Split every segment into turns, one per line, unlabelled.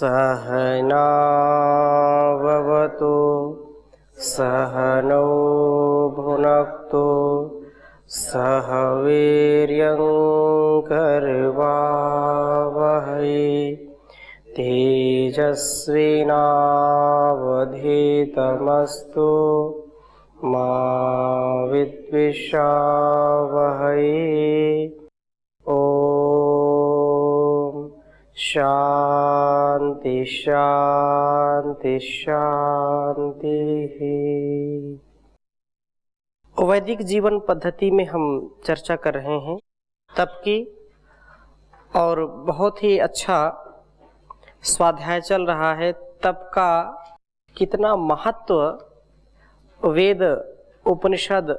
सहनाववतु सहनौ भुनक्तु सह वीर्यं करवावहै तेजस्विनावधीतमस्तु मा विद्विषावहै। ओम शांति शांति शांति। वैदिक जीवन पद्धति में हम चर्चा कर रहे हैं तप की, और बहुत ही अच्छा स्वाध्याय चल रहा है। तप का कितना महत्व वेद, उपनिषद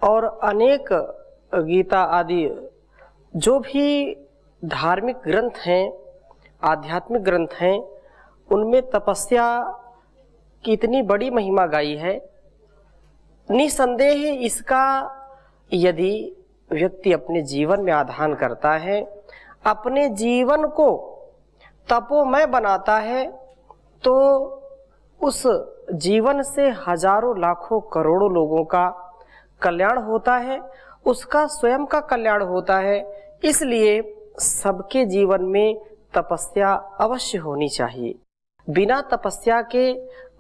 और अनेक गीता आदि जो भी धार्मिक ग्रंथ हैं, आध्यात्मिक ग्रंथ हैं, उनमें तपस्या की इतनी बड़ी महिमा गाई है। निसंदेह इसका यदि व्यक्ति अपने जीवन में आधान करता है, अपने जीवन को तपोमय बनाता है, तो उस जीवन से हजारों लाखों करोड़ों लोगों का कल्याण होता है, उसका स्वयं का कल्याण होता है। इसलिए सबके जीवन में तपस्या अवश्य होनी चाहिए। बिना तपस्या के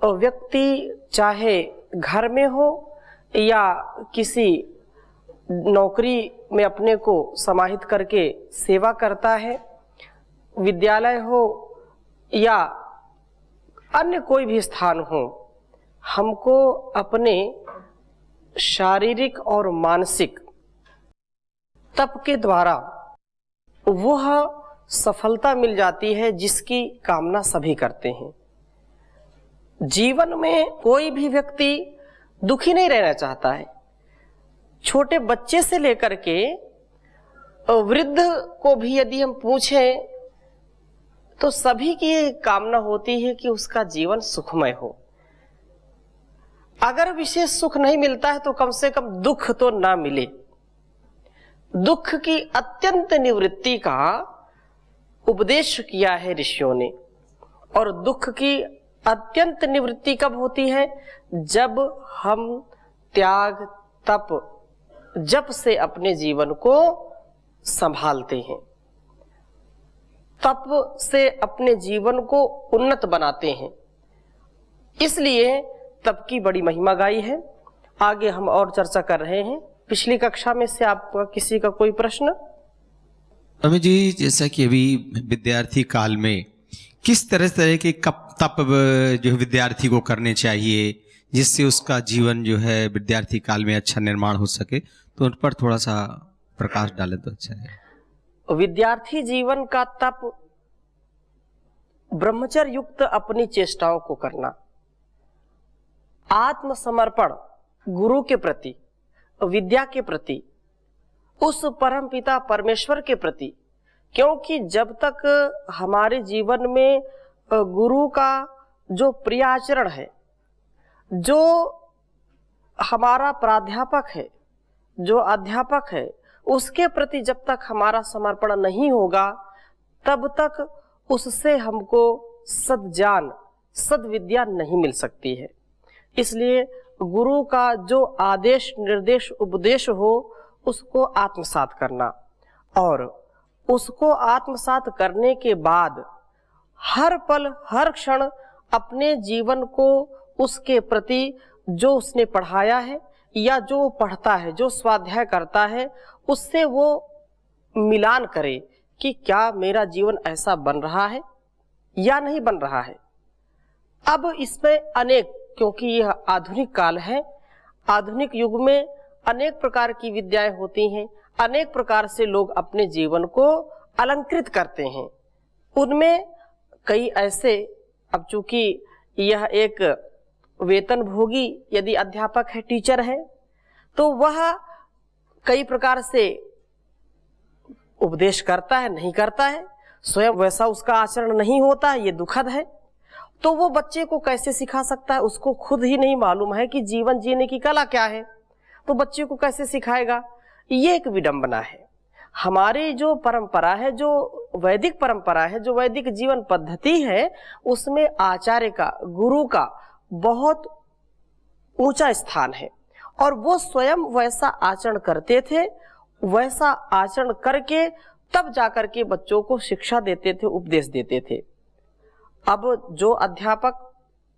व्यक्ति चाहे घर में हो या किसी नौकरी में अपने को समाहित करके सेवा करता है, विद्यालय हो या अन्य कोई भी स्थान हो, हमको अपने शारीरिक और मानसिक तप के द्वारा वह सफलता मिल जाती है जिसकी कामना सभी करते हैं। जीवन में कोई भी व्यक्ति दुखी नहीं रहना चाहता है। छोटे बच्चे से लेकर के वृद्ध को भी यदि हम पूछें तो सभी की ये कामना होती है कि उसका जीवन सुखमय हो। अगर विशेष सुख नहीं मिलता है तो कम से कम दुख तो ना मिले। दुख की अत्यंत निवृत्ति का उपदेश किया है ऋषियों ने। और दुख की अत्यंत निवृत्ति कब होती है? जब हम त्याग, तप, जप से अपने जीवन को संभालते हैं, तप से अपने जीवन को उन्नत बनाते हैं। इसलिए तप की बड़ी महिमा गाई है। आगे हम और चर्चा कर रहे हैं। पिछली कक्षा में से आपका किसी का कोई प्रश्न?
स्वामी जी, जैसा कि अभी विद्यार्थी काल में किस तरह के तप जो विद्यार्थी को करने चाहिए जिससे उसका जीवन जो है विद्यार्थी काल में अच्छा निर्माण हो सके, तो उन पर थोड़ा सा प्रकाश डाले तो अच्छा है।
विद्यार्थी जीवन का तप ब्रह्मचर्य युक्त अपनी चेष्टाओं को करना, आत्मसमर्पण गुरु के प्रति, विद्या के प्रति, उस परम पिता परमेश्वर के प्रति। क्योंकि जब तक हमारे जीवन में गुरु का जो प्रिय आचरण है, जो हमारा प्राध्यापक है, जो अध्यापक है, उसके प्रति जब तक हमारा समर्पण नहीं होगा, तब तक उससे हमको सद्ज्ञान, सद्विद्या नहीं मिल सकती है। इसलिए गुरु का जो आदेश, निर्देश, उपदेश हो, उसको आत्मसात करना, और उसको आत्मसात करने के बाद हर पल, हर क्षण अपने जीवन को उसके प्रति, जो उसने पढ़ाया है या जो पढ़ता है, जो स्वाध्याय करता है, उससे वो मिलान करे कि क्या मेरा जीवन ऐसा बन रहा है या नहीं बन रहा है। अब इसमें अनेक, क्योंकि यह आधुनिक काल है, आधुनिक युग में अनेक प्रकार की विद्याएं होती हैं, अनेक प्रकार से लोग अपने जीवन को अलंकृत करते हैं। उनमें कई ऐसे, अब चूंकि यह एक वेतनभोगी यदि अध्यापक है, टीचर है, तो वह कई प्रकार से उपदेश करता है, नहीं करता है, स्वयं वैसा उसका आचरण नहीं होता है, ये दुखद है। तो वो बच्चे को कैसे सिखा सकता है? उसको खुद ही नहीं मालूम है कि जीवन जीने की कला क्या है, तो बच्चे को कैसे सिखाएगा? ये एक विडंबना है। हमारी जो परंपरा है, जो वैदिक परंपरा है, जो वैदिक जीवन पद्धति है, उसमें आचार्य का, गुरु का बहुत ऊंचा स्थान है और वो स्वयं वैसा आचरण करते थे। वैसा आचरण करके तब जाकर के बच्चों को शिक्षा देते थे, उपदेश देते थे। अब जो अध्यापक,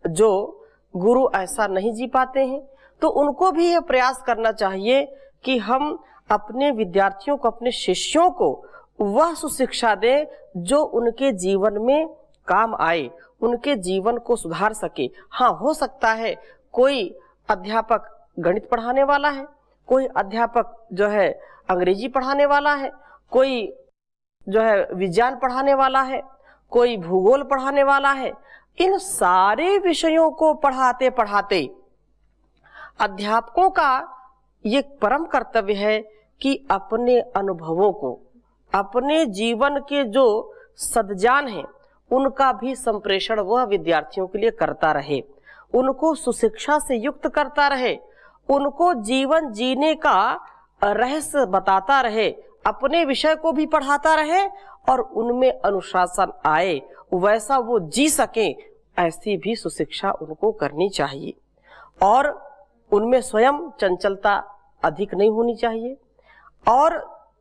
जो गुरु ऐसा नहीं जी पाते हैं, तो उनको भी यह प्रयास करना चाहिए कि हम अपने विद्यार्थियों को, अपने शिष्यों को वह सुशिक्षा दें जो उनके जीवन में काम आए, उनके जीवन को सुधार सके। हाँ, हो सकता है कोई अध्यापक गणित पढ़ाने वाला है, कोई अध्यापक जो है अंग्रेजी पढ़ाने वाला है, कोई जो है विज्ञान पढ़ाने वाला है, कोई भूगोल पढ़ाने वाला है। इन सारे विषयों को पढ़ाते पढ़ाते अध्यापकों का ये परम कर्तव्य है कि अपने अनुभवों को, अपने जीवन के जो सद्ज्ञान है, उनका भी संप्रेषण वह विद्यार्थियों के लिए करता रहे, उनको सुशिक्षा से युक्त करता रहे, उनको जीवन जीने का रहस्य बताता रहे, अपने विषय को भी पढ़ाता रहे और उनमें अनुशासन आए, वैसा वो जी सके, ऐसी भी सुशिक्षा उनको करनी चाहिए। और उनमें स्वयं चंचलता अधिक नहीं होनी चाहिए। और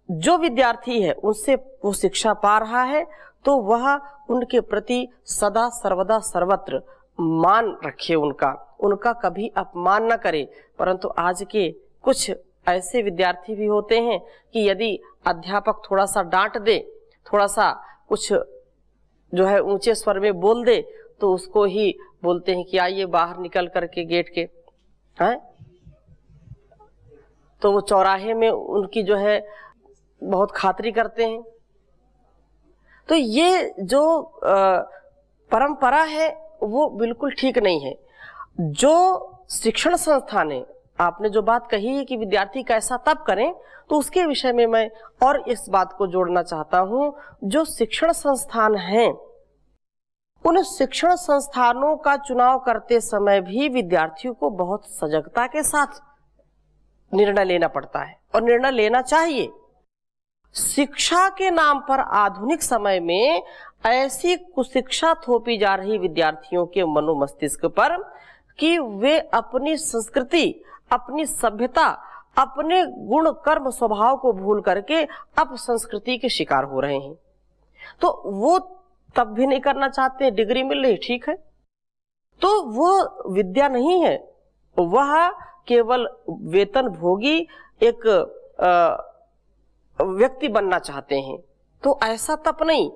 जो विद्यार्थी है उनसे वो शिक्षा पा रहा है तो वह उनके प्रति सदा सर्वदा सर्वत्र मान रखे, उनका कभी अपमान न करे। परंतु आज के कुछ ऐसे विद्यार्थी भी होते हैं कि यदि अध्यापक थोड़ा सा डांट दे, थोड़ा सा कुछ जो है ऊंचे स्वर में बोल दे, तो उसको ही बोलते हैं कि आइए बाहर निकल करके गेट के हैं। तो वो चौराहे में उनकी जो है बहुत खातिरी करते हैं। तो ये जो परंपरा है वो बिल्कुल ठीक नहीं है। जो शिक्षण संस्थान है, आपने जो बात कही है कि विद्यार्थी कैसा तब करें, तो उसके विषय में मैं और इस बात को जोड़ना चाहता हूं। जो शिक्षण संस्थान हैं, उन शिक्षण संस्थानों का चुनाव करते समय भी विद्यार्थियों को बहुत सजगता के साथ निर्णय लेना पड़ता है और निर्णय लेना चाहिए। शिक्षा के नाम पर आधुनिक समय में ऐसी कुशिक्षा थोपी जा रही विद्यार्थियों के मनोमस्तिष्क पर कि वे अपनी संस्कृति, अपनी सभ्यता, अपने गुण कर्म स्वभाव को भूल करके अब संस्कृति के शिकार हो रहे हैं। तो वो तब भी नहीं करना चाहते, डिग्री मिल रही, ठीक है, तो वो विद्या नहीं है, वह केवल वेतन भोगी एक व्यक्ति बनना चाहते हैं। तो ऐसा तप नहीं,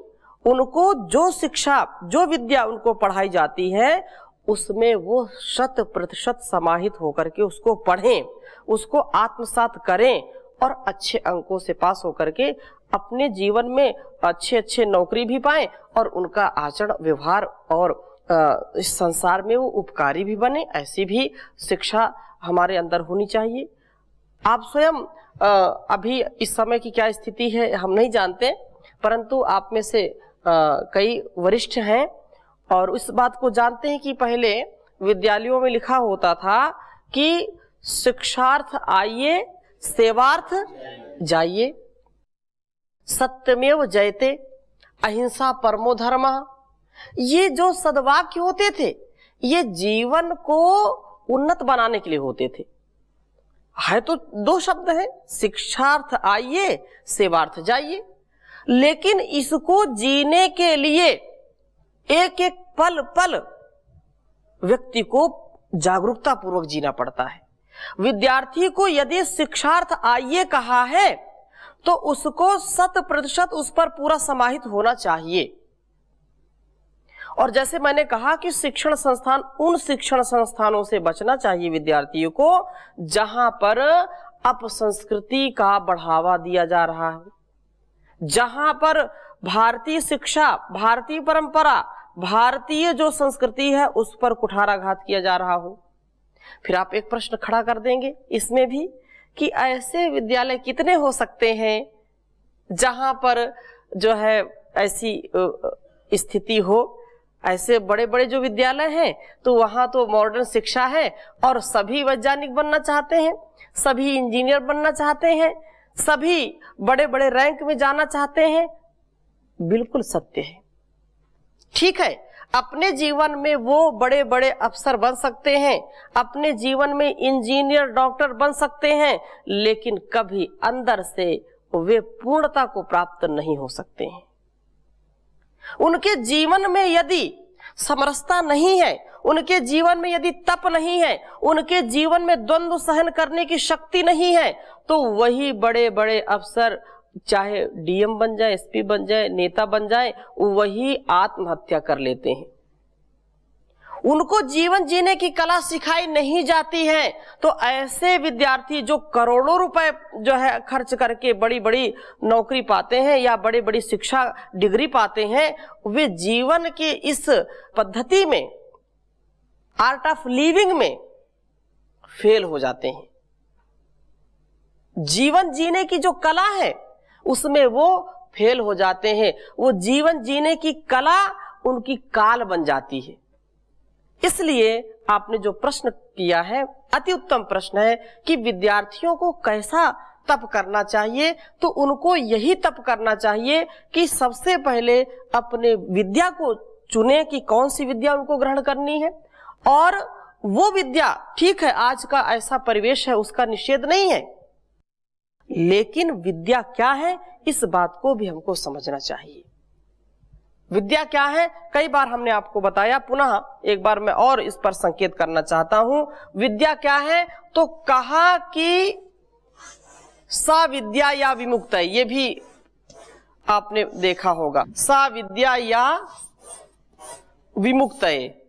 उनको जो शिक्षा, जो विद्या उनको पढ़ाई जाती है उसमें वो 100% समाहित होकर के उसको पढ़ें, उसको आत्मसात करें और अच्छे अंकों से पास होकर के अपने जीवन में अच्छे अच्छे नौकरी भी पाएं और उनका आचरण व्यवहार और इस संसार में वो उपकारी भी बने। ऐसी भी शिक्षा हमारे अंदर होनी चाहिए। आप स्वयं अभी इस समय की क्या स्थिति है हम नहीं जानते, परंतु आप में से कई वरिष्ठ हैं और इस बात को जानते हैं कि पहले विद्यालयों में लिखा होता था कि शिक्षार्थ आइए, सेवार्थ जाइए, सत्यमेव जयते, अहिंसा परमो धर्मः। ये जो सद्वाक्य होते थे, ये जीवन को उन्नत बनाने के लिए होते थे। है तो दो शब्द है, शिक्षार्थ आइए, सेवार्थ जाइए, लेकिन इसको जीने के लिए एक एक पल पल व्यक्ति को जागरूकता पूर्वक जीना पड़ता है। विद्यार्थी को यदि शिक्षार्थ आइए कहा है तो उसको 100% उस पर पूरा समाहित होना चाहिए। और जैसे मैंने कहा कि शिक्षण संस्थान, उन शिक्षण संस्थानों से बचना चाहिए विद्यार्थियों को जहां पर अपसंस्कृति का बढ़ावा दिया जा रहा है, जहां पर भारतीय शिक्षा, भारतीय परंपरा, भारतीय जो संस्कृति है उस पर कुठाराघात किया जा रहा हो। फिर आप एक प्रश्न खड़ा कर देंगे इसमें भी कि ऐसे विद्यालय कितने हो सकते हैं जहां पर जो है ऐसी स्थिति हो। ऐसे बड़े बड़े जो विद्यालय हैं तो वहां तो मॉडर्न शिक्षा है और सभी वैज्ञानिक बनना चाहते हैं, सभी इंजीनियर बनना चाहते हैं, सभी बड़े बड़े रैंक में जाना चाहते हैं, बिल्कुल सत्य है। ठीक है, अपने जीवन में वो बड़े बड़े अफसर बन सकते हैं, अपने जीवन में इंजीनियर डॉक्टर बन सकते हैं, लेकिन कभी अंदर से वे पूर्णता को प्राप्त नहीं हो सकते हैं। उनके जीवन में यदि समरसता नहीं है, उनके जीवन में यदि तप नहीं है, उनके जीवन में द्वंद्व सहन करने की शक्ति नहीं है, तो वही बड़े बड़े अफसर चाहे डीएम बन जाए, एसपी बन जाए, नेता बन जाए, वही आत्महत्या कर लेते हैं। उनको जीवन जीने की कला सिखाई नहीं जाती है। तो ऐसे विद्यार्थी जो करोड़ों रुपए जो है खर्च करके बड़ी बड़ी नौकरी पाते हैं या बड़ी बड़ी शिक्षा डिग्री पाते हैं, वे जीवन की इस पद्धति में, आर्ट ऑफ लिविंग में फेल हो जाते हैं। जीवन जीने की जो कला है उसमें वो फेल हो जाते हैं। वो जीवन जीने की कला उनकी काल बन जाती है। इसलिए आपने जो प्रश्न किया है अति उत्तम प्रश्न है कि विद्यार्थियों को कैसा तप करना चाहिए। तो उनको यही तप करना चाहिए कि सबसे पहले अपने विद्या को चुने कि कौन सी विद्या उनको ग्रहण करनी है, और वो विद्या, ठीक है आज का ऐसा परिवेश है उसका निषेध नहीं है, लेकिन विद्या क्या है इस बात को भी हमको समझना चाहिए। विद्या क्या है, कई बार हमने आपको बताया, पुनः एक बार मैं और इस पर संकेत करना चाहता हूं। विद्या क्या है, तो कहा कि सा विद्या या विमुक्त है, ये भी आपने देखा होगा, सा विद्या या विमुक्त है।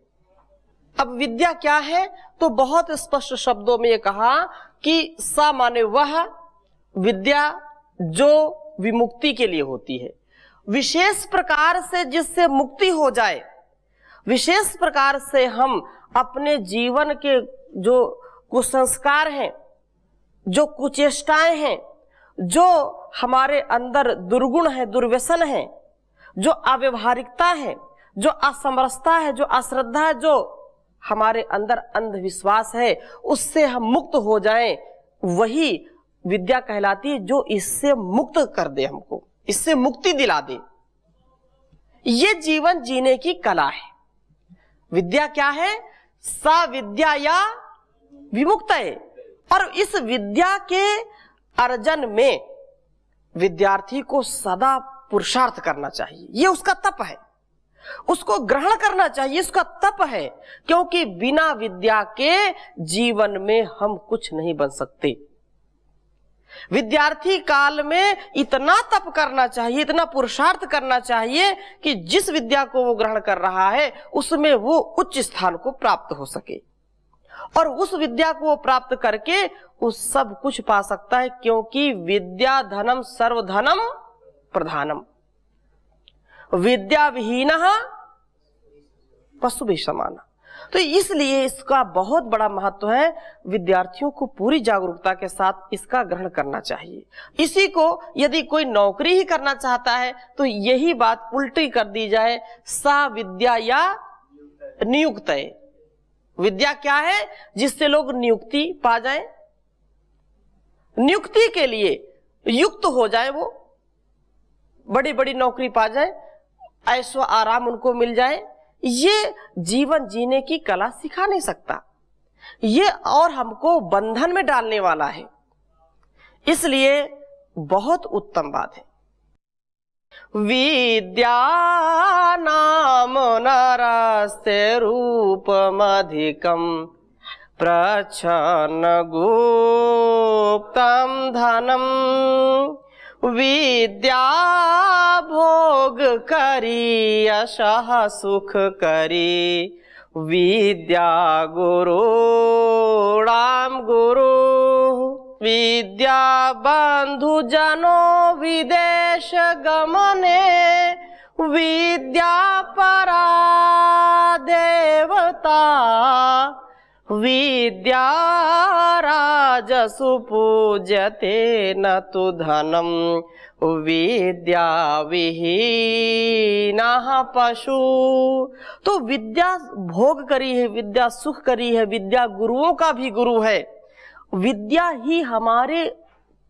अब विद्या क्या है, तो बहुत स्पष्ट शब्दों में ये कहा कि सा माने वह विद्या जो विमुक्ति के लिए होती है, विशेष प्रकार से जिससे मुक्ति हो जाए, विशेष प्रकार से हम अपने जीवन के जो कुसंस्कार हैं, जो कुचेष्टाएं हैं, जो हमारे अंदर दुर्गुण है, दुर्व्यसन है, जो अव्यवहारिकता है, जो असमरसता है, जो अश्रद्धा है, जो हमारे अंदर अंधविश्वास है, उससे हम मुक्त हो जाएं, वही विद्या कहलाती है जो इससे मुक्त कर दे, हमको इससे मुक्ति दिला दे। ये जीवन जीने की कला है। विद्या क्या है, सा विद्या या विमुक्त है। और इस विद्या के अर्जन में विद्यार्थी को सदा पुरुषार्थ करना चाहिए, ये उसका तप है, उसको ग्रहण करना चाहिए, इसका तप है, क्योंकि बिना विद्या के जीवन में हम कुछ नहीं बन सकते। विद्यार्थी काल में इतना तप करना चाहिए, इतना पुरुषार्थ करना चाहिए कि जिस विद्या को वो ग्रहण कर रहा है उसमें वो उच्च स्थान को प्राप्त हो सके, और उस विद्या को वो प्राप्त करके वो सब कुछ पा सकता है, क्योंकि विद्या धनम सर्वधनम प्रधानम, विद्या विहीनः पशुभिः समानः। तो इसलिए इसका बहुत बड़ा महत्व है, विद्यार्थियों को पूरी जागरूकता के साथ इसका ग्रहण करना चाहिए। इसी को यदि कोई नौकरी ही करना चाहता है तो यही बात उल्टी कर दी जाए, सा विद्या या नियुक्त है। विद्या क्या है, जिससे लोग नियुक्ति पा जाए, नियुक्ति के लिए युक्त हो जाए, वो बड़ी बड़ी नौकरी पा जाए, ऐशो आराम उनको मिल जाए। ये जीवन जीने की कला सिखा नहीं सकता, ये और हमको बंधन में डालने वाला है। इसलिए बहुत उत्तम बात है। विद्या नाम नरस्य रूपमधिकं प्रच्छन्न गुप्तं धनम्, विद्या भोग करी यशः सुख करी, विद्या गुरुणां गुरु, विद्या बंधु जनो विदेश गमने, विद्या परा देवता, विद्या राजसु पूज्यते न तु धनम, विद्या विहीनः पशु। तो विद्या भोग करी है, विद्या सुख करी है, विद्या गुरुओं का भी गुरु है। विद्या ही हमारे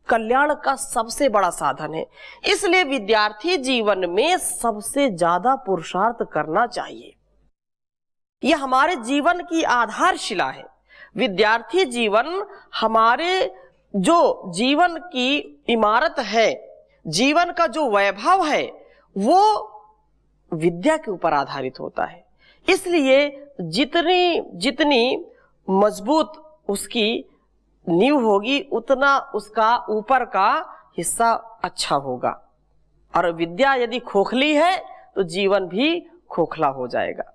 कल्याण का सबसे बड़ा साधन है। इसलिए विद्यार्थी जीवन में सबसे ज्यादा पुरुषार्थ करना चाहिए। यह हमारे जीवन की आधारशिला है। विद्यार्थी जीवन हमारे जो जीवन की इमारत है, जीवन का जो वैभव है, वो विद्या के ऊपर आधारित होता है। इसलिए जितनी जितनी मजबूत उसकी नींव होगी, उतना उसका ऊपर का हिस्सा अच्छा होगा। और विद्या यदि खोखली है तो जीवन भी खोखला हो जाएगा।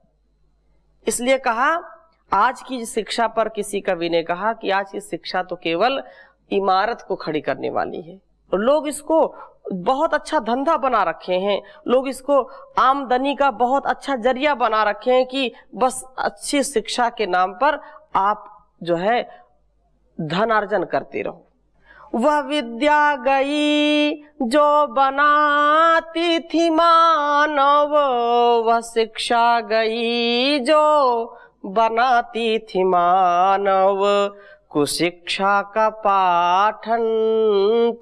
इसलिए कहा, आज की शिक्षा पर किसी कवि ने कहा कि आज की शिक्षा तो केवल इमारत को खड़ी करने वाली है। और लोग इसको बहुत अच्छा धंधा बना रखे हैं, लोग इसको आमदनी का बहुत अच्छा जरिया बना रखे हैं कि बस अच्छी शिक्षा के नाम पर आप जो है धन अर्जन करते रहो। वह विद्या गई जो बनाती थी मानव, वह शिक्षा गई जो बनाती थी मानव। कुशिक्षा का पाठन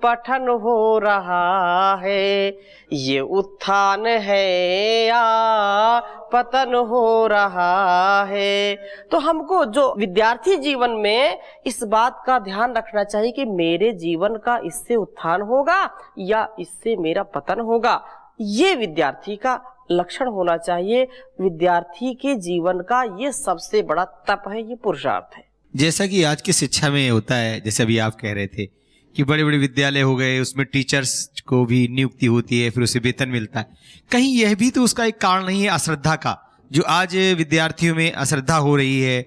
पठन हो रहा है, ये उत्थान है या पतन हो रहा है। तो हमको जो विद्यार्थी जीवन में इस बात का ध्यान रखना चाहिए कि मेरे जीवन का इससे उत्थान होगा या इससे मेरा पतन होगा। ये विद्यार्थी का लक्षण होना चाहिए। विद्यार्थी के जीवन का ये सबसे बड़ा तप है, ये पुरुषार्थ है।
जैसा कि आज की शिक्षा में होता है, जैसे अभी आप कह रहे थे कि बड़े बड़े विद्यालय हो गए, उसमें टीचर्स को भी नियुक्ति होती है, फिर उसे वेतन मिलता है। कहीं यह भी तो उसका एक कारण नहीं है अश्रद्धा का, जो आज विद्यार्थियों में अश्रद्धा हो रही है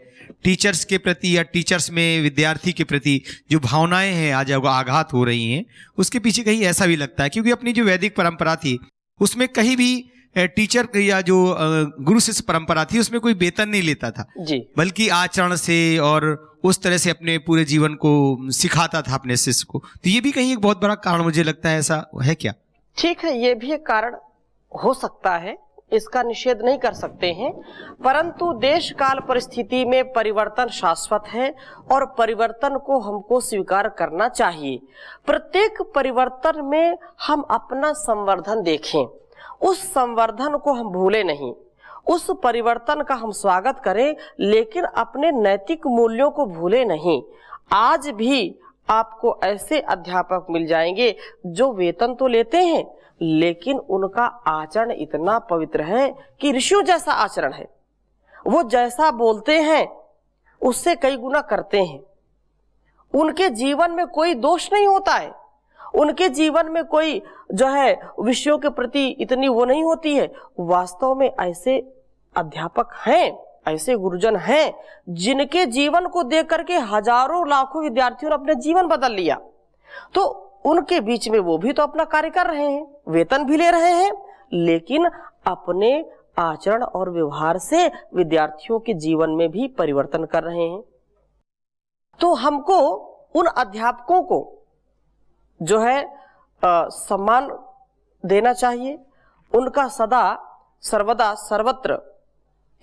टीचर्स के प्रति, या टीचर्स में विद्यार्थी के प्रति जो भावनाएं हैं आज आघात हो रही हैं। उसके पीछे कहीं ऐसा भी लगता है, क्योंकि अपनी जो वैदिक परंपरा थी उसमें कहीं भी टीचर या जो गुरु शिष्य परंपरा थी उसमें कोई वेतन नहीं लेता था
जी,
बल्कि आचरण से और उस तरह से अपने पूरे जीवन को सिखाता था अपने शिष्य को। तो ये भी कहीं एक बहुत बड़ा कारण मुझे लगता है, ऐसा है क्या?
ठीक है, ये भी एक कारण हो सकता है, इसका निषेध नहीं कर सकते हैं, परंतु देश काल परिस्थिति में परिवर्तन शाश्वत है और परिवर्तन को हमको स्वीकार करना चाहिए। प्रत्येक परिवर्तन में हम अपना संवर्धन देखें, उस संवर्धन को हम भूले नहीं, उस परिवर्तन का हम स्वागत करें, लेकिन अपने नैतिक मूल्यों को भूले नहीं। आज भी आपको ऐसे अध्यापक मिल जाएंगे जो वेतन तो लेते हैं, लेकिन उनका आचरण इतना पवित्र है कि ऋषियों जैसा आचरण है। वो जैसा बोलते हैं उससे कई गुना करते हैं। उनके जीवन में कोई दोष नहीं होता है, उनके जीवन में कोई जो है विषयों के प्रति इतनी वो नहीं होती है। वास्तव में ऐसे अध्यापक हैं, ऐसे गुरुजन हैं जिनके जीवन को देख करके हजारों लाखों विद्यार्थियों ने अपने जीवन बदल लिया। तो उनके बीच में वो भी तो अपना कार्य कर रहे हैं, वेतन भी ले रहे हैं, लेकिन अपने आचरण और व्यवहार से विद्यार्थियों के जीवन में भी परिवर्तन कर रहे हैं। तो हमको उन अध्यापकों को जो है सम्मान देना चाहिए, उनका सदा सर्वदा सर्वत्र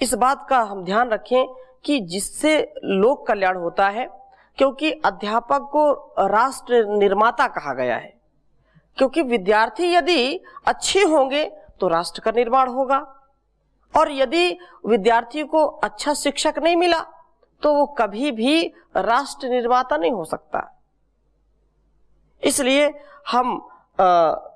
इस बात का हम ध्यान रखें कि जिससे लोक कल्याण होता है, क्योंकि अध्यापक को राष्ट्र निर्माता कहा गया है। क्योंकि विद्यार्थी यदि अच्छे होंगे तो राष्ट्र का निर्माण होगा, और यदि विद्यार्थी को अच्छा शिक्षक नहीं मिला तो वो कभी भी राष्ट्र निर्माता नहीं हो सकता। इसलिए हम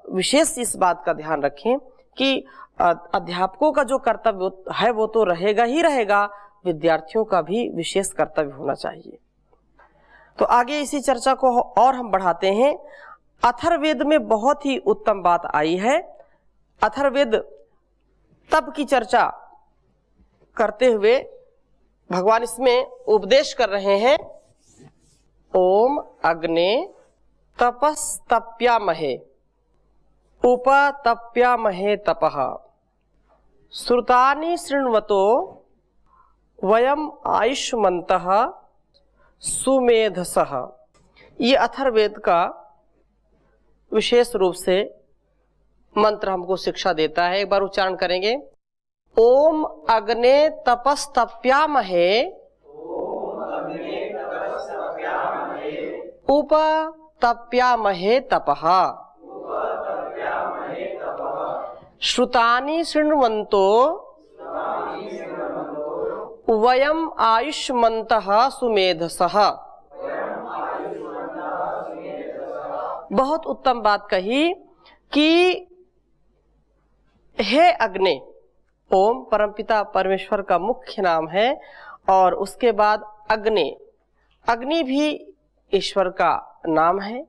विशेष इस बात का ध्यान रखें कि अध्यापकों का जो कर्तव्य है वो तो रहेगा ही रहेगा, विद्यार्थियों का भी विशेष कर्तव्य होना चाहिए। तो आगे इसी चर्चा को और हम बढ़ाते हैं। अथर्ववेद में बहुत ही उत्तम बात आई है। अथर्ववेद तप की चर्चा करते हुए भगवान इसमें उपदेश कर रहे हैं। ओम अग्ने तपस्तप्यामहे उपतप्यामहे तपः श्रुतानि शृण्वतो वयम आयुष्मन्तः सुमेधसः। ये अथर्ववेद का विशेष रूप से मंत्र हमको शिक्षा देता है। एक बार उच्चारण करेंगे। ओम अग्ने तपस्तप्यामहे तप्यामहे तपः श्रुतानि शृण्वन्तो वयम् आयुष्मन्तः सुमेधसः। बहुत उत्तम बात कही कि हे अग्नि, ओम परमपिता परमेश्वर का मुख्य नाम है और उसके बाद अग्नि, अग्नि भी ईश्वर का नाम है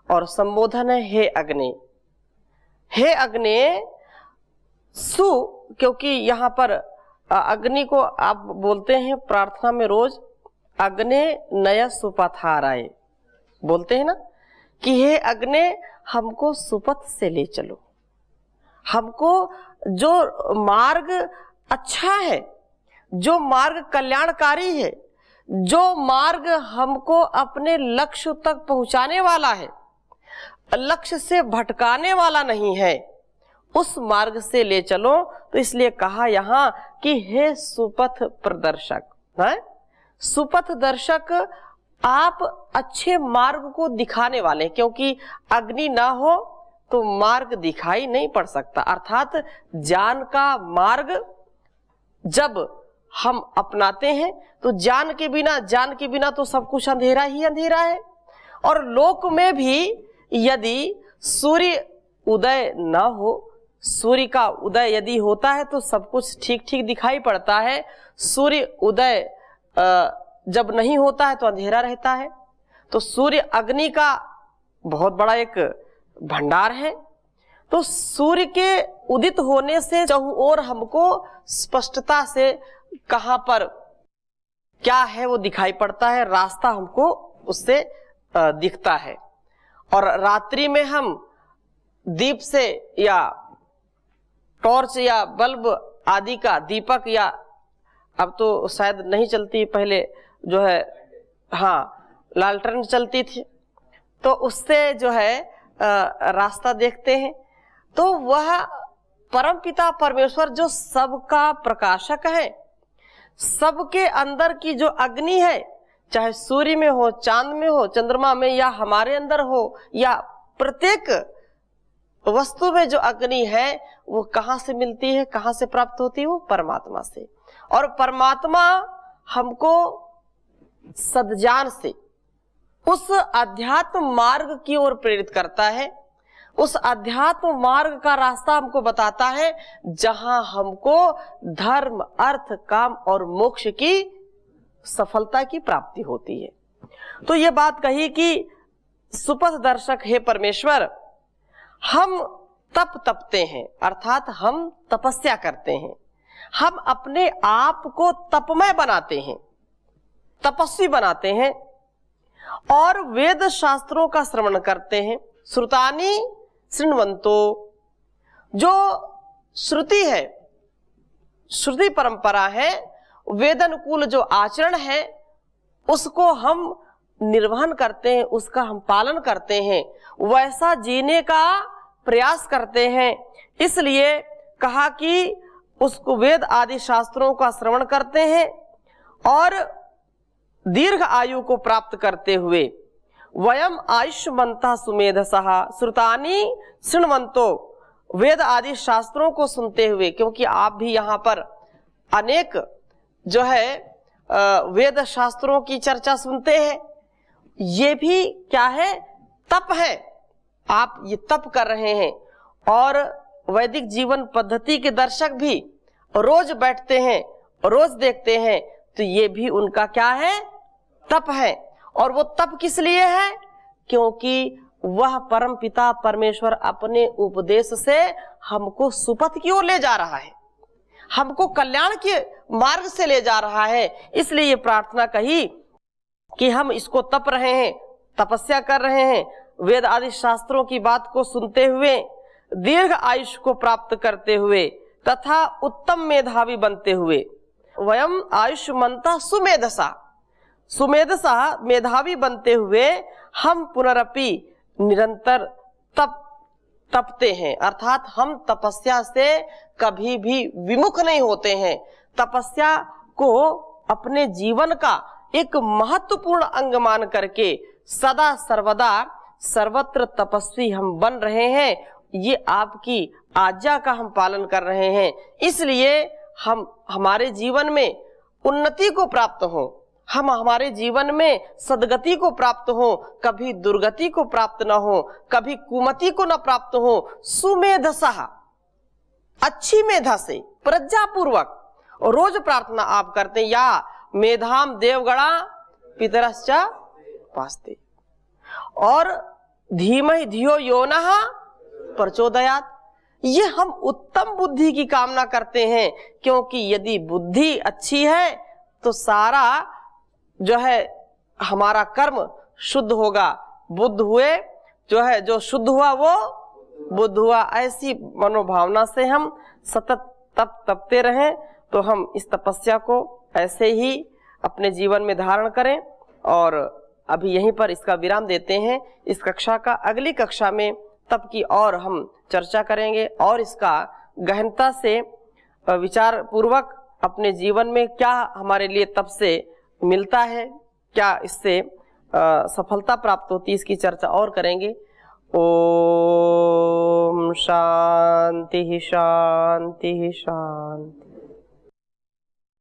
और संबोधन है हे अग्नि। हे अग्नि सु, क्योंकि यहाँ पर अग्नि को आप बोलते हैं प्रार्थना में रोज अग्नि नय सुपथाराय, बोलते हैं ना कि हे अग्नि हमको सुपथ से ले चलो, हमको जो मार्ग अच्छा है, जो मार्ग कल्याणकारी है, जो मार्ग हमको अपने लक्ष्य तक पहुंचाने वाला है, लक्ष्य से भटकाने वाला नहीं है, उस मार्ग से ले चलो। तो इसलिए कहा यहाँ कि हे सुपथ प्रदर्शक, है सुपथ दर्शक, आप अच्छे मार्ग को दिखाने वाले, क्योंकि अग्नि ना हो तो मार्ग दिखाई नहीं पड़ सकता। अर्थात ज्ञान का मार्ग जब हम अपनाते हैं तो ज्ञान के बिना तो सब कुछ अंधेरा ही अंधेरा है। और लोक में भी यदि सूर्य उदय न हो, सूर्य का उदय यदि होता है तो सब कुछ ठीक ठीक दिखाई पड़ता है। सूर्य उदय जब नहीं होता है तो अंधेरा रहता है। तो सूर्य अग्नि का बहुत बड़ा एक भंडार है। तो सूर्य के उदित होने से चहुं ओर हमको स्पष्टता से कहां पर क्या है वो दिखाई पड़ता है, रास्ता हमको उससे दिखता है। और रात्रि में हम दीप से या टॉर्च या बल्ब आदि का, दीपक या अब तो शायद नहीं चलती, पहले जो है हाँ लालटेन चलती थी, तो उससे जो है रास्ता देखते हैं। तो वह परम पिता परमेश्वर जो सबका प्रकाशक है, सबके अंदर की जो अग्नि है, चाहे सूर्य में हो, चांद में हो, चंद्रमा में, या हमारे अंदर हो, या प्रत्येक वस्तु में जो अग्नि है वो कहाँ से मिलती है, कहाँ से प्राप्त होती है? वो परमात्मा से। और परमात्मा हमको सद्ज्ञान से उस अध्यात्म मार्ग की ओर प्रेरित करता है। उस अध्यात्म मार्ग का रास्ता हमको बताता है जहां हमको धर्म, अर्थ, काम और मोक्ष की सफलता की प्राप्ति होती है। तो ये बात कही कि सुपथ दर्शक हे परमेश्वर, हम तपते हैं, अर्थात हम तपस्या करते हैं, हम अपने आप को तपमय बनाते हैं, तपस्वी बनाते हैं और वेद शास्त्रों का श्रवण करते हैं। श्रुतानि शृण्वन्तो, जो श्रुति है, श्रुति परंपरा है, वेदानुकूल जो आचरण है उसको हम निर्वहन करते हैं, उसका हम पालन करते हैं, वैसा जीने का प्रयास करते हैं। इसलिए कहा कि उसको वेद आदि शास्त्रों का श्रवण करते हैं और दीर्घ आयु को प्राप्त करते हुए वयम आयुष्मन्तः सुमेधसः श्रुतानि शृण्वन्तो, वेद आदि शास्त्रों को सुनते हुए, क्योंकि आप भी यहाँ पर अनेक जो है वेद शास्त्रों की चर्चा सुनते हैं। ये भी क्या है? तप है। आप ये तप कर रहे हैं और वैदिक जीवन पद्धति के दर्शक भी रोज बैठते हैं, रोज देखते हैं, तो ये भी उनका क्या है? तप है। और वो तप किस लिए है? क्योंकि वह परम पिता परमेश्वर अपने उपदेश से हमको सुपथ की ओर ले जा रहा है, हमको कल्याण के मार्ग से ले जा रहा है। इसलिए ये प्रार्थना कही कि हम इसको तप रहे हैं, तपस्या कर रहे हैं, वेद आदि शास्त्रों की बात को सुनते हुए, दीर्घ आयुष को प्राप्त करते हुए तथा उत्तम मेधावी बनते हुए, वयम आयुष्मन्तः सुमेधसा, सुमेधसा मेधावी बनते हुए हम पुनरपि निरंतर तपते हैं। अर्थात हम तपस्या से कभी भी विमुख नहीं होते हैं। तपस्या को अपने जीवन का एक महत्वपूर्ण अंग मान करके सदा सर्वदा सर्वत्र तपस्वी हम बन रहे हैं, ये आपकी आज्ञा का हम पालन कर रहे हैं। इसलिए हम हमारे जीवन में उन्नति को प्राप्त हो, हम हमारे जीवन में सदगति को प्राप्त हो, कभी दुर्गति को प्राप्त न हो, कभी कुमति को न प्राप्त हो। सुमेधसः, अच्छी मेधा से, प्रज्ञापूर्वक रोज प्रार्थना आप करते हैं, या मेधाम देवगणा पितरश्च उपास्ते, और धीमहि धियो यो नः प्रचोदयात्। ये हम उत्तम बुद्धि की कामना करते हैं, क्योंकि यदि बुद्धि अच्छी है तो सारा जो है हमारा कर्म शुद्ध होगा। बुद्ध हुए जो है, जो शुद्ध हुआ वो बुद्ध हुआ। ऐसी मनोभावना से हम सतत तपते रहें, तो हम इस तपस्या को ऐसे ही अपने जीवन में धारण करें। और अभी यहीं पर इसका विराम देते हैं। इस कक्षा का अगली कक्षा में तप की और हम चर्चा करेंगे, और इसका गहनता से विचार पूर्वक अपने जीवन में क्या हमारे लिए तप से मिलता है, क्या इससे सफलता प्राप्त होती है, इसकी चर्चा और करेंगे। ओम शांति शांति शांति।